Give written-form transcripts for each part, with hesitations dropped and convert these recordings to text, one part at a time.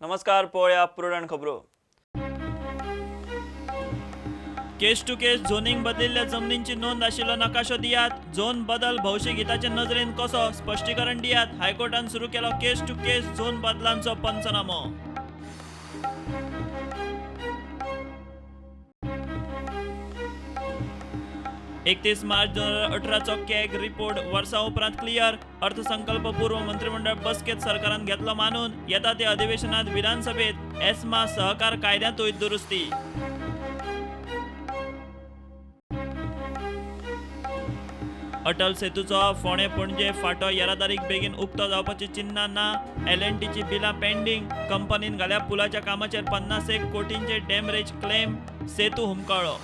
नमस्कार, पळया प्रुडंट खबरो. केस टू केस झोनिंग बदलिल्ल्या जमनींची नोंद आशिल्लो नकाशो दियात. झोन बदल भौशीक हिताच्या नजरेन कसो स्पश्टीकरण दियात. हायकोर्टान सुरू केलो केस टू केस झोन बदलांचो पंचनामो. 31 मार्च 2018 कॅग रिपोर्ट वर्सा उपरांत क्लियर. अर्थसंकल्प पूर्व मंत्रिमंडळ बसकेत सरकारान घेतलो मानून. येता ते अधिवेशनात विधानसभेत एस्मा सहकार कायद्यातूय दुरुस्ती. अटल सेतूचो फोंडे पणजे फाटो येरादारीक बेगीन उक्तो जावपाची चिन्नां ना. L&Tची बिलां पेंडींग. कंपनीन घाल्या पुलाच्या कामाचेर 51 कोटींचे डॅमरेज क्लेम. सेतू हुमकळ्ळो.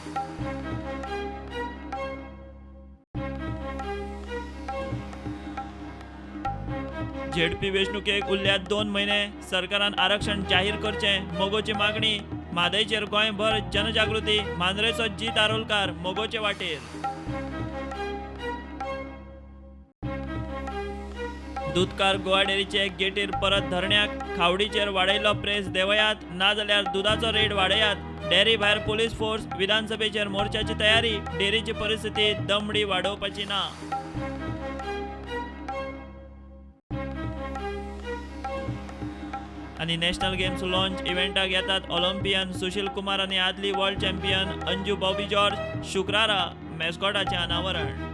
झेडपी वेंचणुकेक उरल्यात 2 म्हयने. सरकारान आरक्षण जाहीर करचें मोगोची मागणी. म्हादयचेर गोंयभर जनजागृती. मांद्रेचो जीत आरोलकार मोगोचे वाटेर. दूदकार गोवा डेअरीचे गेटीर परत धरण्याक. खावडीचेर वाडयलो प्रेस देवयात. ना जाल्यार दुदाचो रेट वाडयात. डेअरी भायर पुलीस फोर्स. विधानसभेचेर मोर्चाची तयारी. डेअरीची परिस्थिती दमडी वाडोवपाची ना. आणि नॅशनल गेम्स लॉन्च इव्हेंटाक येतात ऑलिंपियन सुशील कुमार आनी आदली world champion Anju Bobby George. शुक्रारा मॅस्कॉटाचें अनावरण.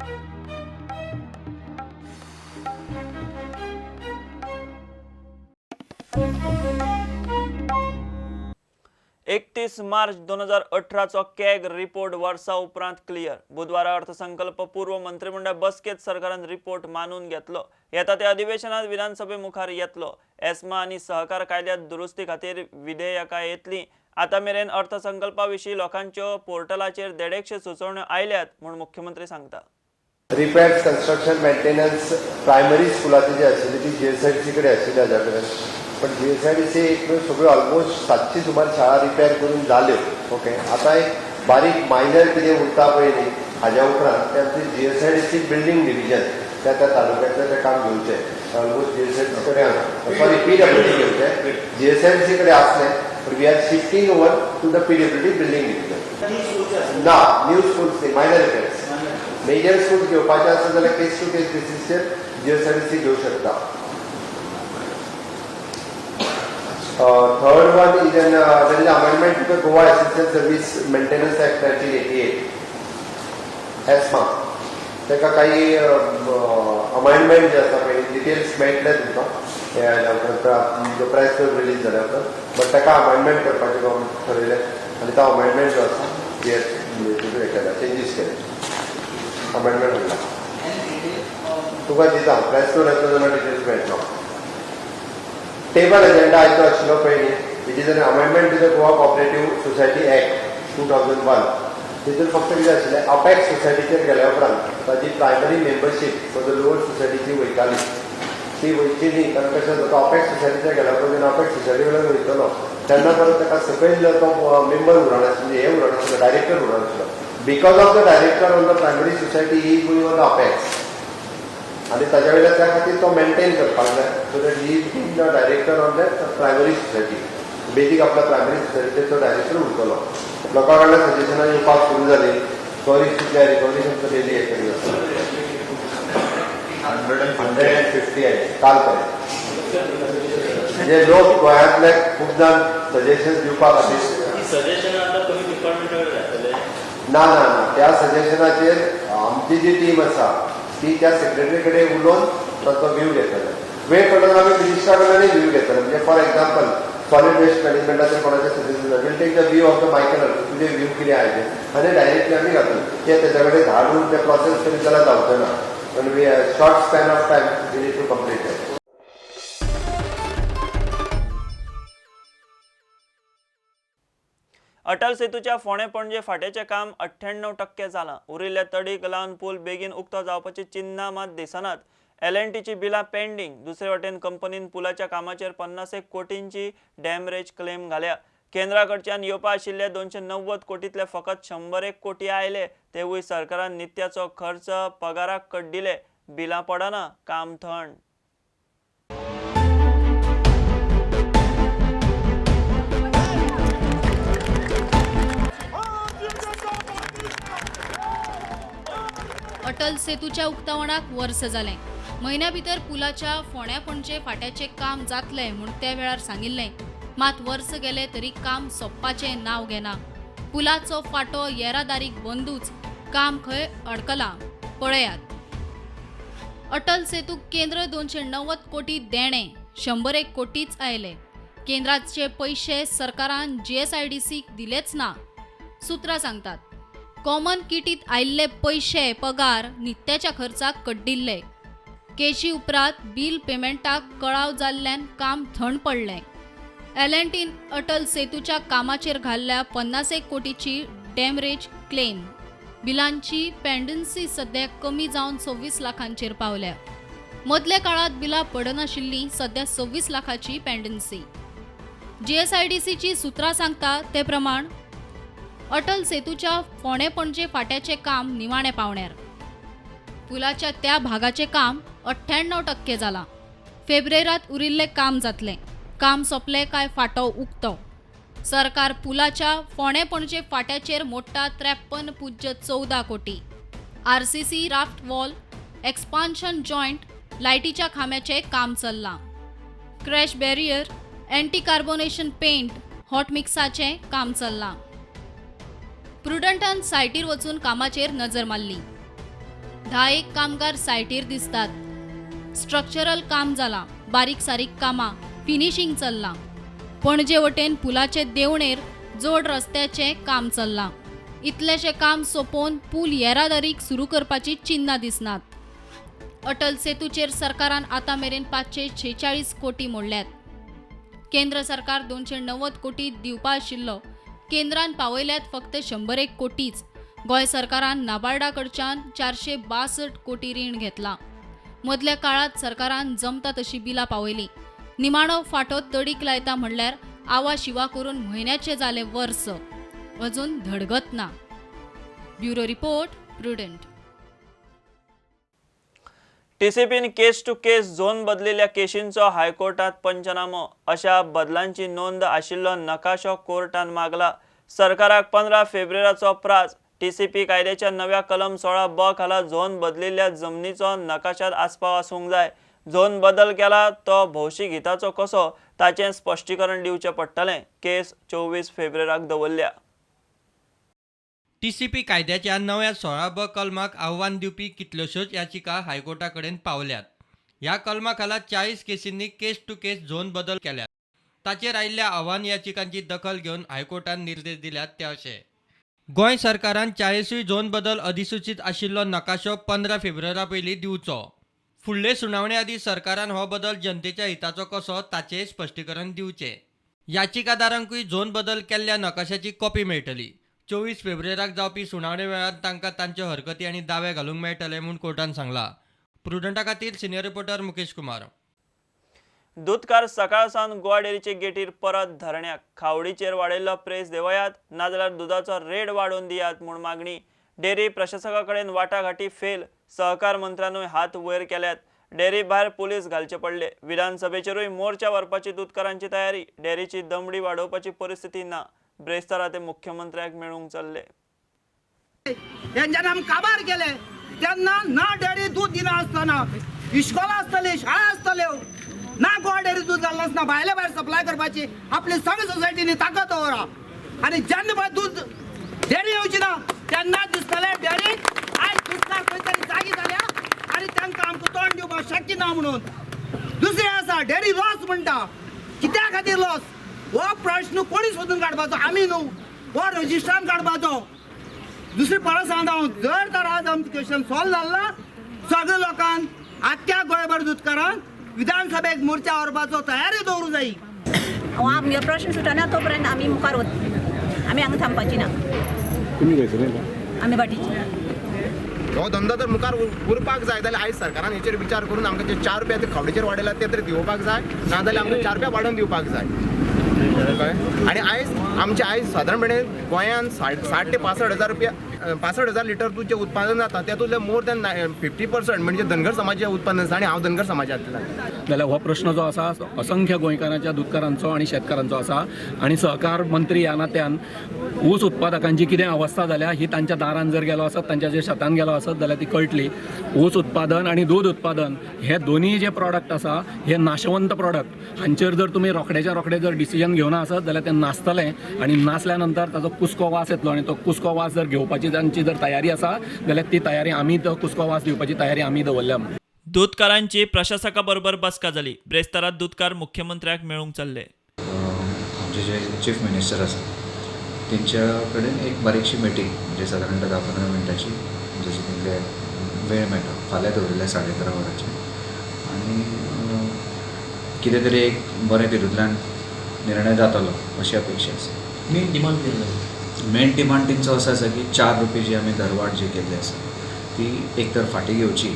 31 मार्च 2018 कॅग रिपोर्ट वर्सा उपरांत क्लियर. बुधवारा अर्थसंकल्प पूर्व मंत्रिमंडळ बसकेत सरकारान रिपोर्ट मानून घेतलो. येता ते अधिवेशनात विधानसभे मुखार येतलो. एस्मा आनी सहकार कायद्यात दुरुस्ती खातीर विधेयकां येतली. आता मेरेन अर्थसंकल्पाविशीं लोकांच्यो पोर्टलाचेर 150 सुचोवण्यो आयल्यात म्हूण मुख्यमंत्री सांगता. रिपेअर्स, कन्स्ट्रक्शन, मेंटेनन्स प्रायमरी स्कुलाची जी आशिल्ली ती GSIDC कडेन आशिल्ली हाज्या कडेन. पण GSIDC सगळ्यो ऑलमोस्ट 700 सुमार शाळा रिपेअर करून जाल्यो. ओके, आता एक बारीक मायनर कितें उरता पळय न्ही हाज्या उपरांत ते आमचे GSIDC बिल्डींग डिव्हिजन त्या तालुक्यातलें तें काम घेवचें. ऑलमोस्ट GSIDC कडेन सॉरी PWD घेवचें. GSIDC कडेन आसलें पण we are shifting over to the PWD building division. ना, न्यू स्कूल्स न्ही, मायनर रिपेअर्स. मेजर स्कूल घेवपाचे आसा जाल्यार केस टू केस बेसिसचेर GSIDC घेवं शकता. Third one is there is amendment to the Goa Essential Service Maintenance Act 1988. ESMA. तेका काही amendment जे आसा पळय डिटेल्स मेळटले तुमकां जो प्रेस रिलीज जाल्या उपरांत. बट तेका अमेंडमेंट करपाचें गव्हर्मेंट ठरयलें आनी तो अमेंडमेंट जो आसा हे केला, चेंजीस केले. अमेंडमेंट म्हणला तुका दिता प्रेस येतलो जाल्यार डिटेल्स मेळटलो. टेबल एजेंडा आयचो आशिल्लो पळय न्ही, it is an amendment to the Goa cooperative society act 2001. तितून फक्त कितें आशिल्लें अपेक्स सोसायटीचेर गेल्या उपरांत ताची primary membership for the lower सोसायटीची वयताली ती वयची न्ही. कारण कशें जाता अपेक्स सोसायटीचेर गेल्या उपरांत जेन्ना अपेक्स सोसायटी कडेन वयतलो तेन्ना परत ताका सकयल तो मेंबर उरनाशिल्लो, हे उरनाशिल्लो, डायरेक्टर उरनाशिल्लो. Because of the director on the primary society he going on the apex आणि ताच्या वयल्यान त्या खातीर तो मेंटेन करपाक जाय. So that he being the director on the primary society. बेजीक आपल्या प्रायमरी सोसायटीचेर तो डायरेक्टर उरतलो. लोकां कडल्यान सजेशनां येवपाक सुरू जाली. सॉरी कितल्या रिकॉग्निशनचो डेली हे करी 150 आहे काल पर्यंत. म्हणजे लोक गोंयांतले खूब जाण सजेशन दिवपा खातीर ना ना ना त्या सजेशनाचेर आमची जी टीम आसा ती त्या सेक्रेटरी कडेन उलोवन ताचो व्ह्यू घेतले. वेळ पडून आमी मिनिस्टरा कडल्यानूय व्ह्यू घेतले. म्हणजे फॉर एक्झाम्पल सॉलिड वेस्ट मॅनेजमेंटाचेर कोणाचें suggestion will take the view of the Michael तुजें व्ह्यू कितें आहा तें आनी डायरेक्टली आमी घातलें. ते तेच्या कडेन धाडून ते प्रोसेस करीत जाल्यार जावचें ना. पण we short span of time we need to complete it. Atal सेतूच्या फोंडे पणजे फाटेचें काम 98% जालां. उरिल्ल्या तडीक लावन पूल बेगीन उक्तो जावपाची चिन्नां मात दिसनात. L&Tची बिलां पेंडींग. दुसरे वटेन कंपनीन पुलाच्या कामाचेर 51 कोटींची डॅमरेज क्लेम घाल्या. केंद्रा कडच्यान येवपा आशिल्ले 290 कोटींतले फकत 101 कोटी आयले. तेवूय सरकारान नित्याचो खर्च पगाराक कड्डिले. बिलां पडना, काम थंड. अटल सेतूच्या उक्तावणाक वर्स जालें. म्हयन्या भितर पुलाच्या फोंड्या पणजे फाट्याचें काम जातलें म्हूण त्या वेळार सांगिल्लें. मात वर्स गेले तरी काम सोंपपाचें नांव घेना. पुलाचो फाटो येरादारीक बंदूच काम खंय अडकलां पळयात. अटल सेतूक केंद्र 290 कोटी देणे, 101 कोटीच आयले. केंद्राचे पैसे सरकारान GSIDCक दिलेच ना. सुत्रां सांगतात कॉमन किटीत आयिल्ले पैसे पगार नित्याच्या खर्चाक कड्डिल्ले. केशी उपरांत बिल पेमेंटाक कळाव जाल्ल्यान काम थंड पडलें. L&Tन अटल सेतूच्या कामाचेर घाल्ल्या 51 कोटीची डॅमरेज क्लेम. बिलांची पेंडन्सी सध्या कमी जावन 26 लाखांचेर पावल्या. मदल्या काळात बिलां पडनाशिल्ली सध्या 26 लाखाची पेंडन्सी. GSIDCची सुत्रां सांगता ते प्रमाण अटल सेतूच्या फोंडे पणजे फाट्याचे काम निमाणे पावण्यार. पुलाच्या त्या भागाचे काम 98% जालां. फेब्रुवारात उरिल्ले काम जातलें. काम सोंपले काय फाटो उक्तो. सरकार पुलाच्या फोंडे पणजे फाट्याचेर मोडटा 53.14 कोटी. RCC raft wall, expansion joint, लायटीच्या खांब्याचे काम चल्लां. Crash barrier, anti carbonation paint, hot मिक्साचें काम चल्लां. प्रुडंटान सायटीर वचून कामाचेर नजर मारली. 10 कामगार सायटीर दिसतात. स्ट्रक्चरल काम जालां. बारीक सारीक कामां, फिनिशिंग चल्लां. पणजे वटेन पुलाचे देवणेर जोड रस्त्याचें काम चल्लां. इतलेशें काम सोंपोवन पूल येरादारीक सुरू करपाची चिन्नां दिसनात. अटल सेतूचेर सरकारान आतां मेरेन 546 कोटी मोडल्यात. केंद्र सरकार 290 कोटी दिवपा आशिल्लो. केंद्रान पावयल्यात फक्त 101 कोटीच. गोंय सरकारान नाबार्डा कडच्यान 462 कोटी रीण घेतलां. मदल्या काळात सरकारान जमता तशी बिलां पावयली. निमाणो फाटो तडीक लायता म्हणल्यार आवा शिवा करून म्हयन्याचे जाले वर्स. अजून धडगत ना. Bureau report, prudent. TCPन केस टू केस झोन बदलिल्ल्या केशींचो हायकोर्टात पंचनामो. अशा बदलांची नोंद आशिल्लो नकाशो कोर्टान मागला. सरकाराक 15 फेब्रुवाराचो प्राझ. TCP कायद्याच्या नव्या कलम 16(ब) खाला झोन बदलिल्ल्या जमनीचो नकाशात आस्पाव आसूंक जाय. झोन बदल केला तो भौशीक हिताचो कसो ताचें स्पश्टीकरण दिवचें पडटलें. केस 24 फेब्रुवाराक दवरल्या. TCP कायद्याच्या नव्या 16(ब) कलमाक आव्हान दिवपी कितल्योशोच याचिका हायकोर्टा कडेन पावल्यात. ह्या कलमा खाला 40 केसींनी केस टू केस झोन बदल केल्यात. ताचेर आयिल्ल्या आव्हान याचिकांची दखल घेवन हायकोर्टान निर्देश दिल्यात ते अशे. गोंय सरकारान 40 झोन बदल अधिसूचित आशिल्लो नकाशो 15 फेब्रुवारा पयलीं दिवचो. फुडले सुनावणे आदी सरकारान हो बदल जनतेच्या हिताचो कसो ताचें स्पश्टीकरण दिवचें. याचिकादारांकूय झोन बदल केल्ल्या नकाशाची कॉपी मेळटली. 24 फेब्रुवाराक जावपी सुनावणे वेळार तांकां तांच्यो हरकती आनी दावे घालूंक मेळटले म्हूण कोर्टान सांगलां. प्रुडंटा खातीर सिनियर रिपोर्टर मुकेश कुमार. दूधकार सकाळ सावन गोवा डेअरीचे गेटीर परत धरण्याक. खावडीचेर वाडयल्लो प्रेस देवयात, नाजाल्यार दुधाचो रेट वाडोवन दियात म्हूण मागणी. डेअरी प्रशासका कडेन वाटाघाटी फेल. सहकार मंत्र्यानूय हात वयर केल्यात. डेअरी भायर पुलीस घालचे पडले. विधानसभेचेरूय मोर्चा व्हरपाची दूधकारांची तयारी. डेअरीची दमडी वाडोवपाची परिस्थिती ना. ब्रेस्तारा ते मुख्यमंत्र्याक मेळूंक चल्ले. यांच्यानं काबार केले त्यांना ना डेअरी दूध दिना आसतना इस्कॉला आसतले, शाळा आसतल्यो, ना गोवा डेअरी दूध घालना आसतना भायल्या भायर सप्लाय करपाची आपली संघ सोसायटीनी ताकद दवरा. आणि जेन्ना पळय दूध डेअरी येवची ना तेन्ना दिसतले डेअरीक आयज दुधकार खंय तरी जागी जाल्या आनी तांकां आमकां तोंड दिवपाक शक्य ना म्हणून. दुसरें आसा डेअरी लॉस म्हणटा. कित्या खातीर लॉस हो प्रश्न कोणी सोदून काडपाचो? आमी न्हू, हो रजिस्ट्रान काडपाचो. दुसरी परत सांगता हांव, जर तर आज आमचें क्वेश्चन सॉल्व जाल्ला सगळ्या लोकांक आख्या गोंयभर दूधकारांक विधानसभेक मोर्चा व्हरपाचो तयारी दवरूंक जायी. आमगे प्रश्न सुटना तोपर्यंत आमी मुखार वता. आमी हांगा थांबपाची ना. आमी बाटीची. हो धंदो जर मुखार उरपाक जाय जाल्यार आयज सरकारान हेचेर विचार करून आमकां जे 4 रुपया ते खावडीचेर वाडयला ते तरी दिवपाक जाय, नाजाल्यार आमकां 4 रुपया वाडोवन दिवपाक जाय. कळ्ळें? आनी आयज आमचे आयज सादारणपणे गोंयांत 60 ते 65 हजार रुपया 65,000 लिटर दूध जे उत्पादन जाता त्यातून मोर दॅन 50% म्हणजे धनगर समाजाचें उत्पन्न आसा आनी हांव धनगर समाजांतल्यान. जाल्यार हो प्रश्न जो आसा असंख्य गोंयकारांच्या दुधकारांचो आनी शेतकारांचो आसा आनी सहकार मंत्री ह्या नात्यान ऊस उत्पादकांची कितें अवस्था जाल्या ही तांच्या दारान जर गेलो आसत, तांच्या जे शेतान गेलो आसत जाल्यार ती कळटली. ऊस उत्पादन आनी दूध उत्पादन हे दोनूय जे प्रॉडक्ट आसा हे नाशवंत प्रॉडक्ट. हांचेर जर तुमी रोखडेच्या रोखडे जर डिसिजन घेवना आसत जाल्यार तें नासतलें आनी नासल्या नंतर ताजो कुस्को वास येतलो आनी तो कुस्को वास जर घेवपाची तांची जर तयारी आसा जाल्यार ती तयारी आमी तो कुस्को वास दिवपाची तयारी आमी दवरल्या. दूधकारांची प्रशासका बरोबर बसका जाली. ब्रेस्तारात दूधकार मुख्यमंत्र्याक मेळूंक चल्ले. आमचे जे चीफ मिनिस्टर आसा तेंच्या कडेन एक बारीकशी मिटींग म्हणजे सादारणतः 10-15 मिनटाची जशी तेंगे वेळ मेळटा फाल्यां दवरिल्ल्या 11:30 वरांचेर आनी कितें तरी एक बरें तितूंतल्यान निर्णय जातलो अशी अपेक्षा आसा. मेन डिमांड तेंचो असो आसा की 4 रुपये जी आमी दरवाड जी केल्ली आसा ती एक तर फाटीं घेवची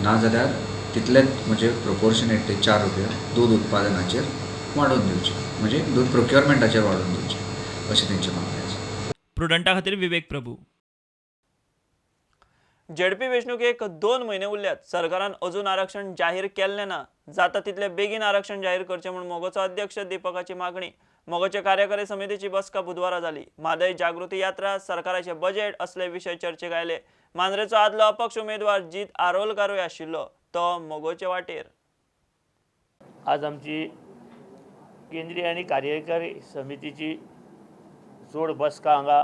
नाजाल्यार तितलेंच म्हणजे प्रोपोर्शनेट ते 4 रुपया दूध उत्पादनाचेर वाडोवन दिवची म्हणजे दूध प्रोक्युरमेंटाचेर वाडोवन दिवची अशी तेंची मागणी आसा. प्रुडंटा खातीर विवेक प्रभू. जेडपी वेंचणुकेक 2 म्हयने उरल्यात. सरकारान अजून आरक्षण जाहीर केल्लें ना. जाता तितले बेगीन आरक्षण जाहीर करचें म्हूण मोगोचो अध्यक्ष दीपकाची मागणी. मोगोचे कार्यकारी समितीची बसका बुधवारा जाली. म्हादय जागृती यात्रा, सरकाराचे बजेट असले विशय चर्चेक आयले. मांद्रेचो आदलो अपक्ष उमेदवार जीत आरोलकारूय आशिल्लो. तो मोगोचे वाटेर. आज आमची केंद्रीय आणि कार्यकारी समितीची जोड बसका हांगा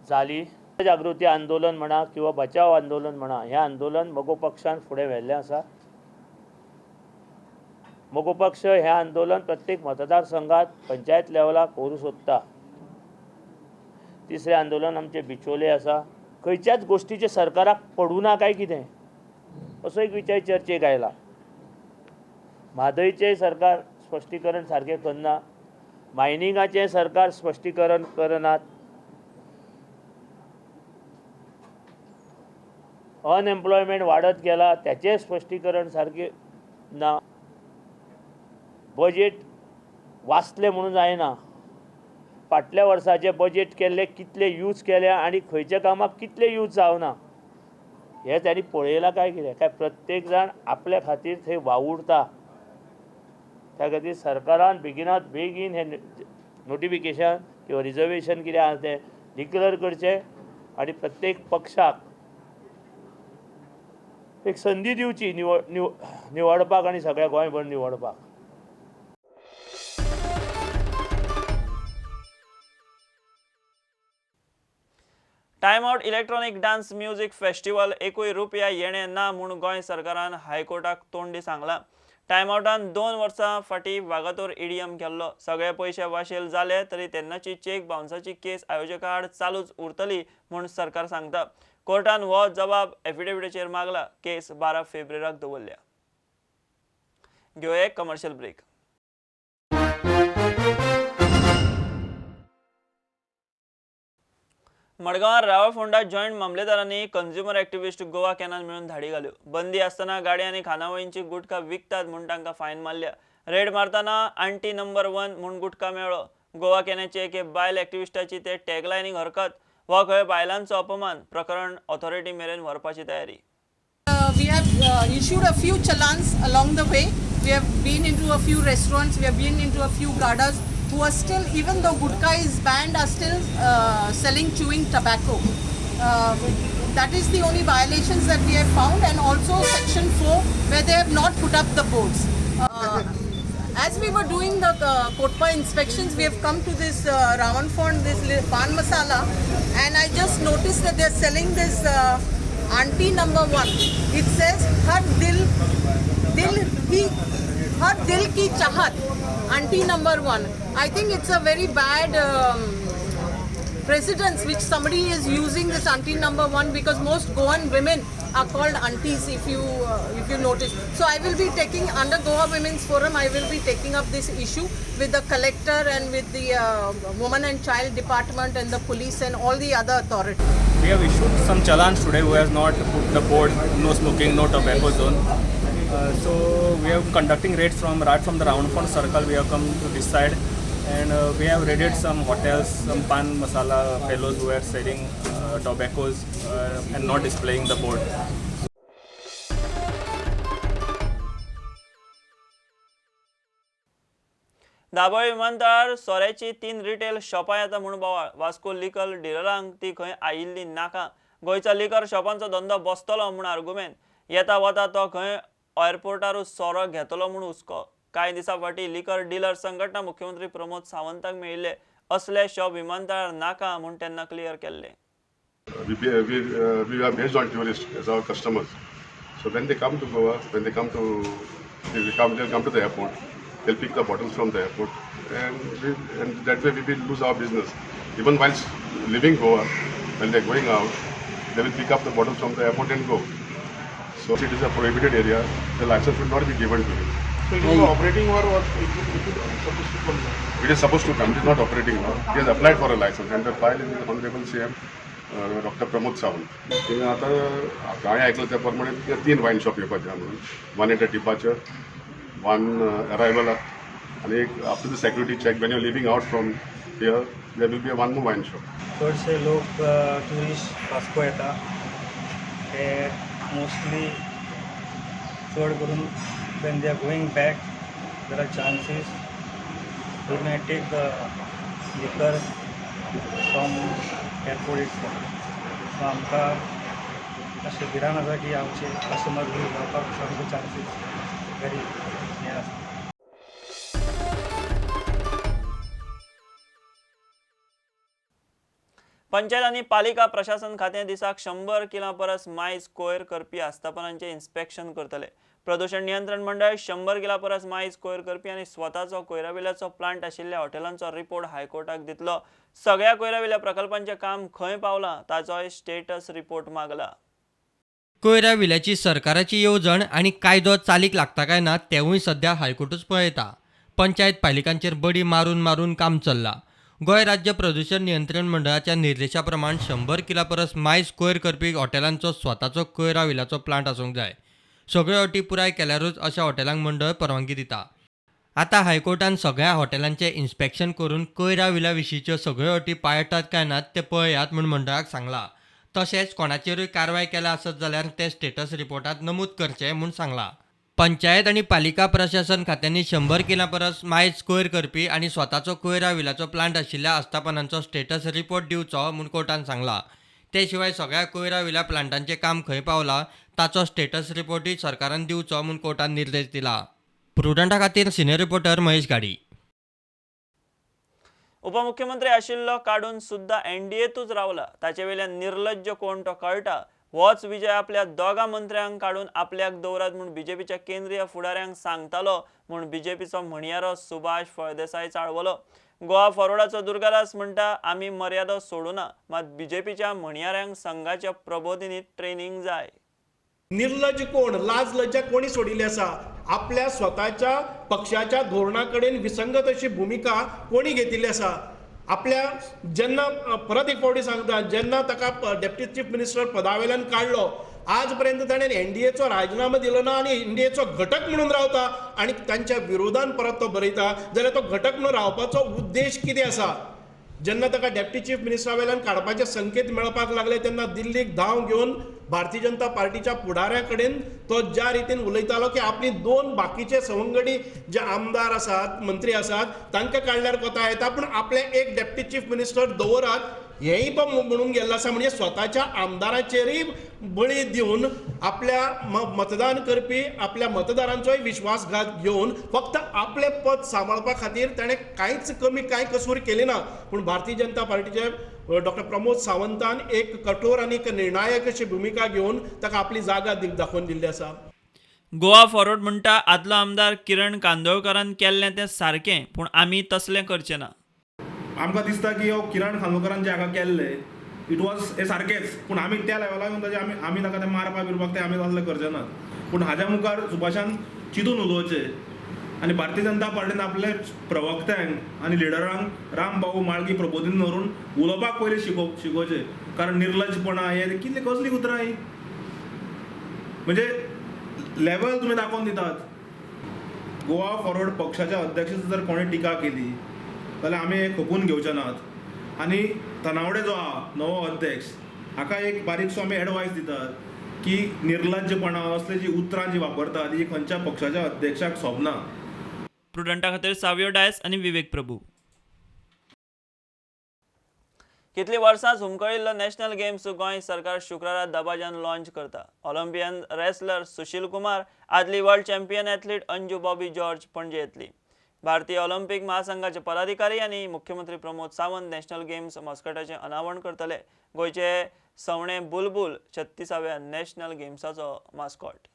जाली. जागृती आंदोलन म्हणा किंवा बचाव आंदोलन म्हणा हें आंदोलन मोगो पक्षान फुडें व्हेल्लें आसा. मोगो पक्ष हें आंदोलन प्रत्येक मतदारसंघात पंचायत लेवलाक करूं सोदता. तिसरें आंदोलन आमचें बिचोले आसा. खंयच्याच गोश्टीचें सरकाराक पडूं ना काय कितें असो एक विचार चर्चेक आयला. म्हादयचें सरकार स्पश्टीकरण सारकें करना. मायनिंगाचें सरकार स्पश्टीकरण करनात. अनएम्प्लॉयमेंट वाडत गेला त्याचें स्पश्टीकरण सारकें ना. बजेट वाचलें म्हणून जायना. फाटल्या वर्साचे बजेट केल्ले कितले यूज केल्या आनी खंयच्या कामाक कितले यूज जावना हें तांणी पळयलां काय कितें काय प्रत्येक जाण आपल्या खातीर थंय वावुरता. त्या खातीर सरकारान बेगिनात बेगीन हें नोटिफिकेशन किंवा रिजर्वेशन कितें आसा तें डिक्लेअर करचें आनी प्रत्येक पक्षाक एक संदी दिवची निवडपाक आनी सगळ्या गोंयभर निवडपाक. Time out electronic dance music festival एकूय रुपया येणे ना म्हूण गोंय सरकारान हायकोर्टाक तोंडी सांगला. टायम आउटान 2 वर्सां फाटीं वागातोर ईडीएम केल्लो. सगळे पयशे वाशेल जाले तरी तेन्नाची चेक बाउन्साची केस आयोजका आड चालूच उरतली म्हूण सरकार सांगता. कोर्टान हो जबाब एफिडेविटाचेर मागला. केस 12 फेब्रुवारीक दवरल्या. घेवया एक कमर्शियल ब्रेक. मडगांवां रावळ फोंडा जॉयंट मामलेदारांनी कंझ्युमर एक्टिव्हिस्ट गोवा कॅनाल मेळून धाडी घाल्यो. बंदी आसतना गाडी आनी खानावळींची गुटखा विकतात म्हूण तांकां फायन मारल्या. रेड मारतना आंटी नंबर 1 म्हूण गुटखा मेळ्ळो. गोवा कॅनाचे एके बायल एक्टिव्हिस्टाची ते टॅगलायनीक हरकत. हो खंय बायलांचो अपमान. प्रकरण ऑथॉरिटी मेरेन व्हरपाची तयारी. We have issued a few challans along the way. We have been into a few restaurants. We have been into a few gadas who are still, even though gudka is banned, are still selling chewing tobacco. That is the only violations that we have found, and also section 4 where they have not put up the boards. As we were doing the Kotpa inspections, we have come to this Ravanfond, this pan masala, and I just noticed that they are selling this auntie number 1. It says har dil ki chahat, auntie number 1. I think it's a very bad precedence which somebody is using this auntie number 1, because most Goan women are called aunties, if you notice. So I will be taking, under Goa Women's Forum, I will be taking up this issue with the collector and with the Women and Child Department and the police and all the other authorities. We have issued some challans today who has not put the board no smoking, no tobacco zone. So we are conducting raids right from the Ravanfond circle. We have come to this side and we have raided some hotels, some pan masala fellows who are selling tobaccos and not displaying the board. Dabole विमानतळार सोऱ्याची 3 retail शॉपां येता म्हूण बोवाळ. वास्को लिकर डिलरांक ती खंय आयिल्ली नाका. गोंयच्या लिकर शॉपांचो धंदो बसतलो म्हूण आर्ग्युमेंट. येता वता तो खंय एअरपोर्टारूच सोरो घेतलो म्हूण हुस्को. कांय दिसा फाटीं लिकर डीलर संघटना मुख्यमंत्री प्रमोद सावंताक मेळिल्ले असले शॉप विमानतळार नाका म्हूण तेन्ना क्लियर केल्ले. We are based on tourists as our customers. So when they come to Goa, when they'll come to the airport, they'll pick the bottles from the airport, and that way we will lose our business. Even whilst leaving Goa, when they're going out, they will pick up the bottles from the airport and go. So it is a prohibited area. The license will not be given to him. So it is operating or it is supposed to come now? It is supposed to come. It is not operating now. He has applied for a license, and the file is with the Honorable CM. Doctor Pramod Sawant तिने आता हांवें आयकलां त्या प्रमाणे 3 वायन shop येवपाचे आहा म्हणून. 1 at a departure, 1 arrival, आनी एक after the security check when you living out from here there will be 1 more wine shop. चडशे लोक ट्युरिस्ट वास्को येता ते मोस्टली चड करून when they are going back there are chances they may take the liquor from airport itself. So आमकां अशें भिरांत आसा की आमचे कस्टमर लूज जावपाक सामको चान्सीस व्हेरी हे आसा. पंचायत आनी पालिका प्रशासन खातें दिसाक 100 किलां परस मायज कोयर करपी आस्थापनांचें इन्स्पेक्शन करतले. प्रदूषण नियंत्रण मंडळ 100 किलां परस मायज कोयर करपी आनी स्वताचो कोयराविल्याचो प्लांट आशिल्ल्या हॉटेलांचो रिपोर्ट हायकोर्टाक दितलो. सगळ्या कोयराविल्या प्रकल्पांचें काम खंय पावलां ताचोय स्टेटस रिपोर्ट मागला. कोयराविल्याची सरकाराची येवजण आनी कायदो चालीक लागता काय ना तेवूय सध्या हायकोर्टूच पळयता. पंचायत पालिकांचेर बडी मारून मारून काम चल्लां. गोंय राज्य प्रदूषण नियंत्रण मंडळाच्या निर्देशा प्रमाण 100 किलां परस मायज कोयर करपी हॉटेलांचो स्वताचो कोयराविल्याचो प्लांट आसूंक जाय. सगळ्यो अटी पुराय केल्यारूच अशा हॉटेलांक मंडळ परवानगी दिता. आतां हायकोर्टान सगळ्या हॉटेलांचें इन्स्पेक्शन करून कोयराविल्या विशींच्यो सगळ्यो अटी पाळटात काय नात ते पळयात म्हूण मंडळाक सांगलां. तशेंच कोणाचेरूय कारवाय केल्या आसत जाल्यार ते स्टेटस रिपोर्टात नमूद करचें म्हूण सांगलां. पंचायत आनी पालिका प्रशासन खात्यांनी 100 किलां परस मायज कोयर करपी आनी स्वताचो कोयराविल्याचो प्लांट आशिल्ल्या आस्थापनांचो स्टेटस रिपोर्ट दिवचो म्हूण कोर्टान सांगलां. ते शिवाय सगळ्या कोयराविल्या प्लांटांचें काम खंय पावलां ताचो स्टेटस रिपोर्टूय सरकारान दिवचो म्हूण कोर्टान निर्देश दिला. प्रुडंटा खातीर सिनियर रिपोर्टर महेश गाडी. उपमुख्यमंत्री आशिल्लो काडून सुद्धा एनडीएतूच रावला. ताचे वयल्यान निर्लज्ज कोण तो कळटा. होच विजय आपल्या दोगा मंत्र्यांक काडून आपल्याक दवरात म्हूण बीजेपीच्या केंद्रीय फुडाऱ्यांक सांगतालो म्हूण बीजेपीचो म्हणयारो सुभाष फळदेसाय चाळवलो. गोवा फॉरवर्डाचो दुर्गादास म्हणटा आमी मर्यादा सोडूना, मात बीजेपीच्या म्हणयाऱ्यांक संघाच्या प्रबोधिनीत ट्रेनिंग जाय. निर्लज्ज कोण, लाज लज्जा कोणी सोडिल्ली आसा? आपल्या स्वताच्या पक्षाच्या धोरणा कडेन विसंगत अशी भूमिका कोणी घेतिल्ली आसा? आपल्या जेन्ना परत एक फावटी सांगता, जेन्ना ताका डेप्युटी चीफ मिनिस्टर पदा वयल्यान काडलो आज पर्यंत ताणें एनडीएचो राजीनामा दिलो ना आनी एनडीएचो घटक म्हणून रावता आनी तांच्या विरोधान परत तो बरयता जाल्यार तो घटक म्हणून रावपाचो उद्देश कितें आसा? जेन्ना ताका डेप्युटी चीफ मिनिस्टरा वयल्यान काडपाचे संकेत मेळपाक लागले तेन्ना दिल्लीक धांव घेवन भारतीय जनता पार्टीच्या फुडाऱ्या कडेन तो ज्या रितीन उलयतालो की आपली 2 बाकीचे सवंगडी जे आमदार आसात, मंत्री आसात तांकां काडल्यार कोता येता पूण आपले एक डेप्युटी चीफ मिनिस्टर दवरात हेंय तो म्हणून गेल्लो आसा. म्हणजे स्वताच्या आमदाराचेरय बळी दिवन आपल्या मतदान करपी आपल्या मतदारांचोय विश्वासघात घेवन फक्त आपले पद सांबाळपा खातीर ताणें कांयच कमी कांय कसूर केली ना. पूण भारतीय जनता पार्टीचे डॉक्टर प्रमोद सावंतान एक कठोर आनी एक निर्णायक अशी भूमिका घेवन ताका आपली जागा दाखोवन दिल्ली आसा. गोवा फॉरवर्ड म्हणटा आदलो आमदार किरण कांदोळकरान केल्लें तें सारकें पूण आमी तसलें करचें ना. आमकां दिसता की हो किरण खांदोळकरान जे हाका केल्लें इट वॉज हे सारकेंच पूण आमी त्या लेवलाक येवन ताजे आमी ताका तें मारपाक बिरपाक तें आमी तसलें करचे नात. पूण हाज्या मुखार सुभाषान चिंतून उलोवचें आनी भारतीय जनता पार्टीन आपले प्रवक्त्यांक आनी लिडरांक रामबाबू माळगी प्रबोधीन दवरून उलोवपाक पयलीं शिकोवचें. कारण निर्लज्जपणा हे कितली कसली उतरां ही म्हणजे लेवल तुमी दाखोवन दितात. गोवा फॉरवर्ड पक्षाच्या अध्यक्षाची जर कोणी टिका केली जाल्यार आमी हे खपून घेवचे नात आनी तनावडे जो आहा नवो अध्यक्ष हाका एक बारीकसो आमी एडवायस दितात की निर्लज्जपणा असले जी उतरां जी वापरतात ही खंयच्या पक्षाच्या अध्यक्षाक सोबना. प्रुडंटा खातीर सावियो डायस आनी विवेक प्रभू. कितली वर्सां झुमकळिल्लो नॅशनल गेम्स गोंय सरकार शुक्रारा दबाज्यान लॉन्च करता. ऑलिंपियन रेसलर सुशील कुमार, आदली world champion athlete Anju Bobby George पणजे येतली. भारतीय ऑलिंपिक महासंघाचे पदाधिकारी आनी मुख्यमंत्री प्रमोद सावंत नॅशनल गेम्स मस्कटाचें अनावरण करतले. गोंयचे सवणे बुलबुल 36व्या नॅशनल गेम्साचो मास्कॉट.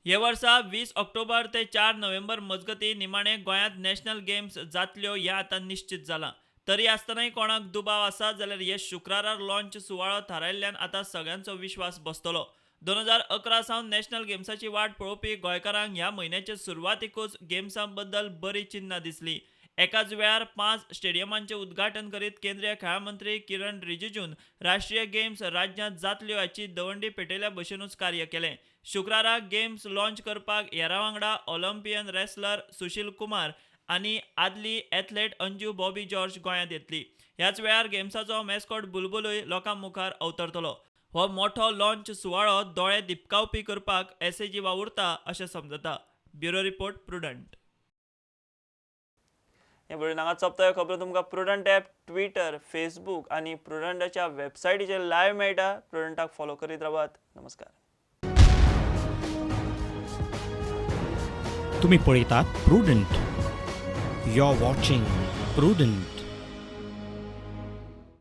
हे वर्सा 20 ऑक्टोबर ते 4 नोव्हेंबर मजगती निमाणे गोंयांत नॅशनल गेम्स जातल्यो हें आतां निश्चित जालां. तरी आसतनाय कोणाक दुबाव आसा जाल्यार हे शुक्रारार लॉन्च सुवाळो थारायिल्ल्यान आतां सगळ्यांचो विश्वास बसतलो. 2011 सावन नॅशनल गेम्साची वाट पळोवपी गोंयकारांक ह्या म्हयन्याचे सुरवातेकूच गेम्सां बद्दल बरी चिन्नां दिसली. एकाच वेळार 5 स्टेडियमांचे उद्घाटन करीत केंद्रीय खेळां मंत्री किरण रिजिजून राष्ट्रीय गेम्स राज्यांत जातल्यो हाची दवंडी पेटयल्या भशेनूच कार्य केलें. शुक्राराक गेम्स लॉन्च करपाक हेरां वांगडा ऑलिंपियन रेसलर सुशील कुमार आनी आदली एथलेट अंजू बॉबी जॉर्ज गोंयांत येतली. ह्याच वेळार गेम्साचो मॅस्कॉट बुलबुलूय लोकां मुखार अवतरतलो. हो मोठो लॉन्च सुवाळो दोळे दिपकावपी करपाक एसएजी वावुरता अशें समजता. Bureau report prudent. हे बुलेटिन हांगा सोंपता. ह्यो खबरो तुमकां प्रुडंट ॲप, ट्विटर, फेसबूक आनी प्रुडंटाच्या वेबसायटीचेर लायव्ह मेळटा. प्रुडंटाक फॉलो करीत रावात. नमस्कार. तुम्ही पळयतात Prudent. You are watching prudent.